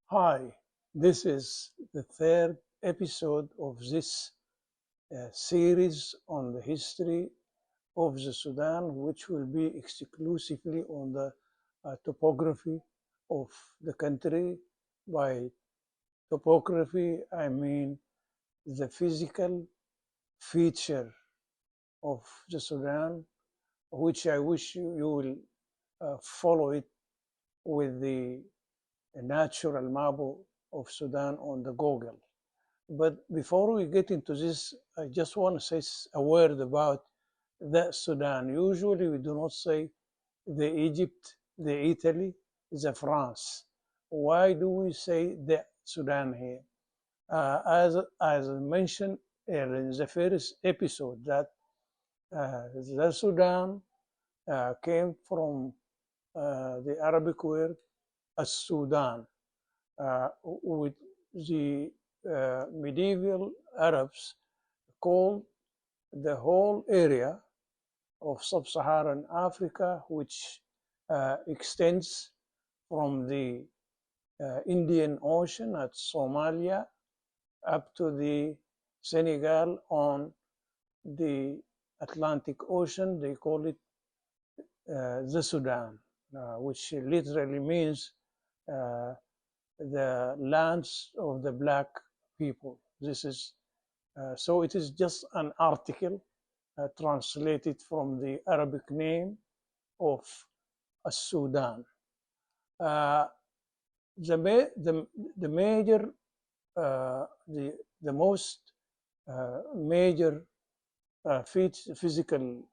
Hi, this is the third episode of this series on the history of the Sudan, which will be exclusively on the topography of the country. By topography, I mean the physical feature of the Sudan, which I wish you will follow it with the natural map of Sudan on the Google. But before we get into this, I just want to say a word about the Sudan. Usually we do not say the Egypt, the Italy, the France. Why do we say the Sudan here? As I mentioned in the first episode, that the Sudan came from the Arabic word as-Sudan, with the medieval Arabs called the whole area of sub-Saharan Africa, which extends from the Indian Ocean at Somalia up to the Senegal on the Atlantic Ocean. They call it the Sudan, which literally means uh, the lands of the black people. This is so it is just an article translated from the Arabic name of Sudan. Uh, the major, the most major physical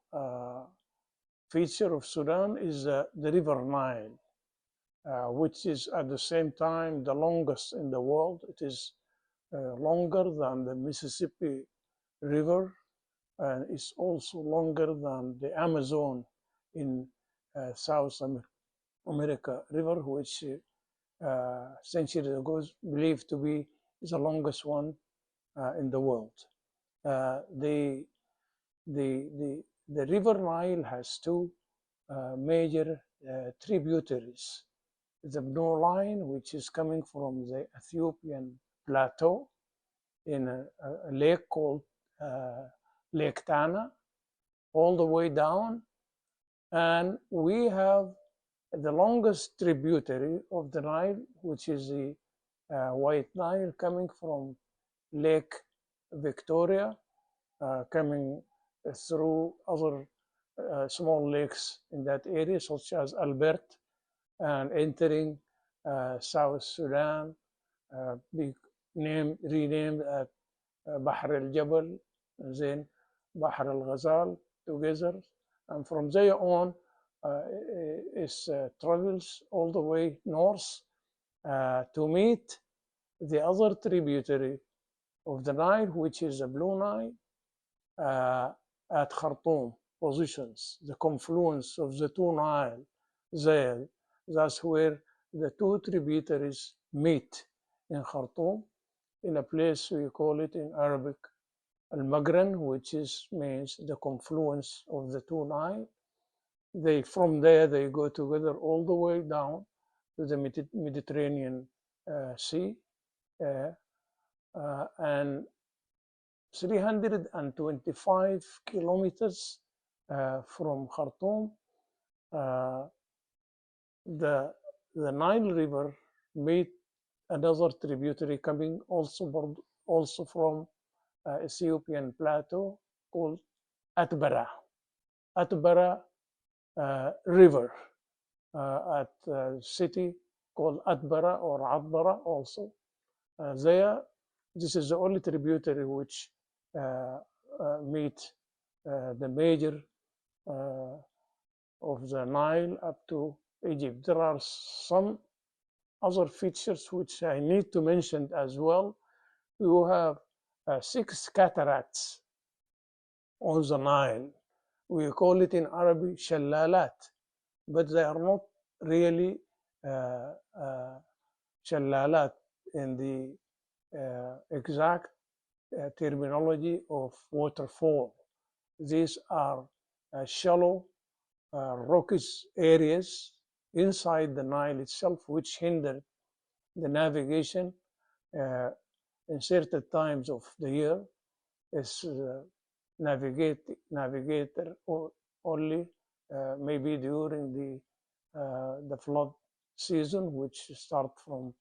feature of Sudan is the River Nile, which is at the same time the longest in the world. It is longer than the Mississippi River, and it's also longer than the Amazon in South America River, which centuries ago is believed to be the longest one in the world. Uh, the, the River Nile has two major tributaries. The Blue Line, which is coming from the Ethiopian plateau in a lake called Lake Tana, all the way down. And we have the longest tributary of the Nile, which is the White Nile, coming from Lake Victoria, coming through other small lakes in that area, such as Albert, and entering South Sudan, be renamed at Bahr al Jabal, and then Bahr al Ghazal together. And from there on, it travels all the way north to meet the other tributary of the Nile, which is the Blue Nile, at Khartoum positions, the confluence of the two Nile there. That's where the two tributaries meet in Khartoum, in a place we call it in Arabic Al-Magran, which means the confluence of the two Nile. From there they go together all the way down to the Mediterranean Sea, and 325 kilometers from Khartoum. Uh, the Nile River meet another tributary coming also from Ethiopian plateau called Atbara. Atbara River at a city called Atbara or Atbara also. There, this is the only tributary which meet the major of the Nile up to Egypt. There are some other features which I need to mention as well. You have 6 cataracts on the Nile. We call it in Arabic shalalat, but they are not really shalalat in the exact terminology of waterfall. These are shallow, rocky areas inside the Nile itself, which hinder the navigation in certain times of the year is navigator only, maybe during the flood season, which start from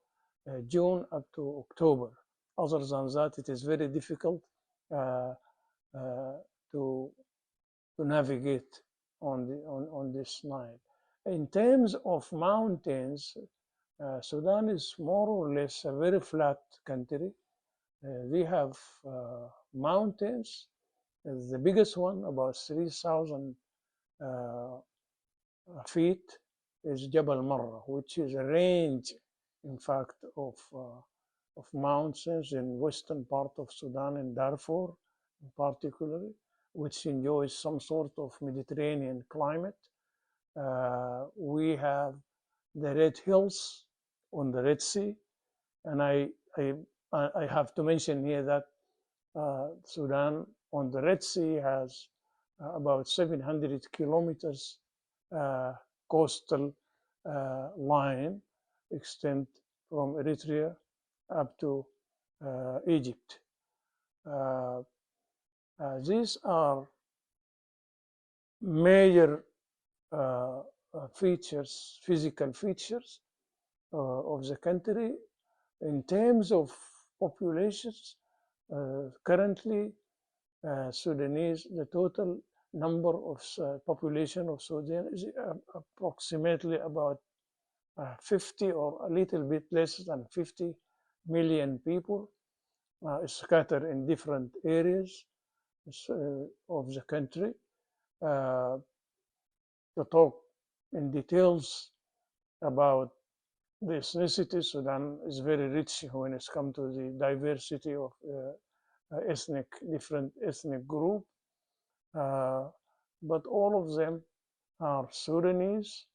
June up to October. Other than that, it is very difficult uh, uh, to navigate on this Nile. In terms of mountains, Sudan is more or less a very flat country. We have mountains. The biggest one, about 3,000 feet, is Jabal Marra, which is a range, in fact, of mountains in western part of Sudan and Darfur, particularly, which enjoys some sort of Mediterranean climate. We have the Red Hills on the Red Sea, and I have to mention here that Sudan on the Red Sea has about 700 kilometers coastal line extend from Eritrea up to Egypt. These are major features, physical features of the country. In terms of populations, currently Sudanese, the total number of population of Sudan is approximately about 50 or a little bit less than 50 million people scattered in different areas of the country. To talk in details about the ethnicity, Sudan is very rich when it's come to the diversity of different ethnic group. But all of them are Sudanese.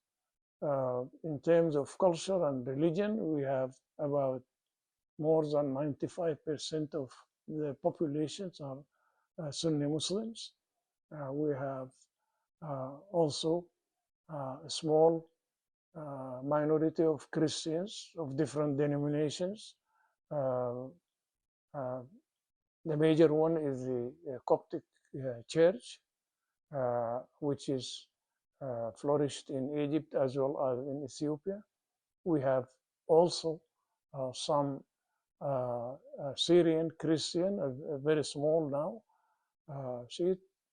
In terms of culture and religion, we have about more than 95% of the populations are Sunni Muslims. We have also a small minority of Christians of different denominations. The major one is the Coptic Church, which is flourished in Egypt as well as in Ethiopia. We have also some Syrian Christian, very small now,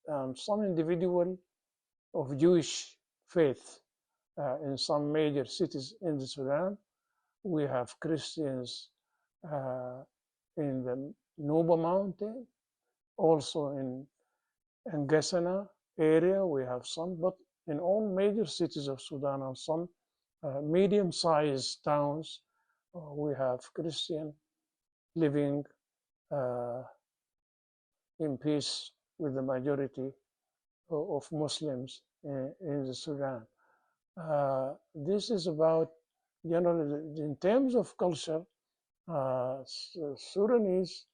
and some individual of Jewish faith in some major cities in the Sudan. We have Christians in the Nuba Mountain, also in Gassana area, we have some, but in all major cities of Sudan and some medium-sized towns, we have Christian living in peace with the majority of Muslims in the Sudan. This is about, generally, in terms of culture, Sudanese,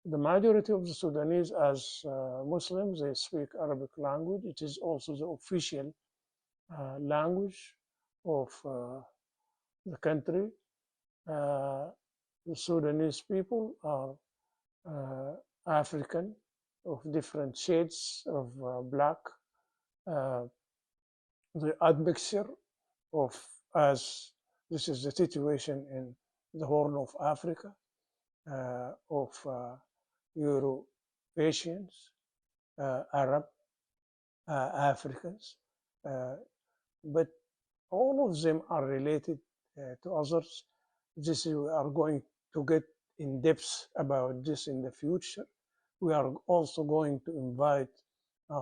the majority of the Sudanese as Muslims, they speak Arabic language. It is also the official language of the country. The Sudanese people are African, of different shades of black. The admixture of, as this is the situation in the Horn of Africa, of Euro-Asians, Arab, Africans, but all of them are related to others. This we are going to get in depth about this in the future. We are also going to invite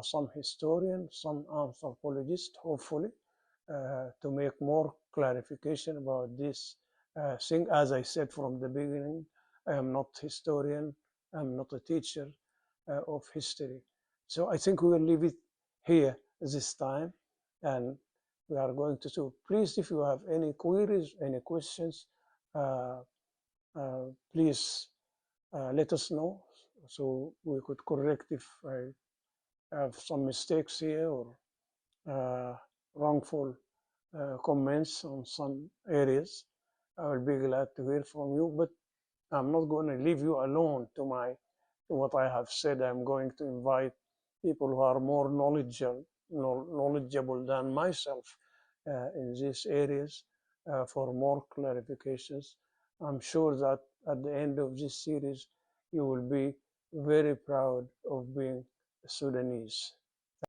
some historians, some anthropologists, hopefully, to make more clarification about this thing. As I said from the beginning, I am not a historian, I'm not a teacher of history. So I think we will leave it here this time, and we are going to do. Please, if you have any queries, any questions, please let us know so we could correct if I have some mistakes here or wrongful comments on some areas. I will be glad to hear from you, but I'm not going to leave you alone to what I have said. I'm going to invite people who are more knowledgeable than myself in these areas for more clarifications. I'm sure that at the end of this series, you will be very proud of being Sudanese.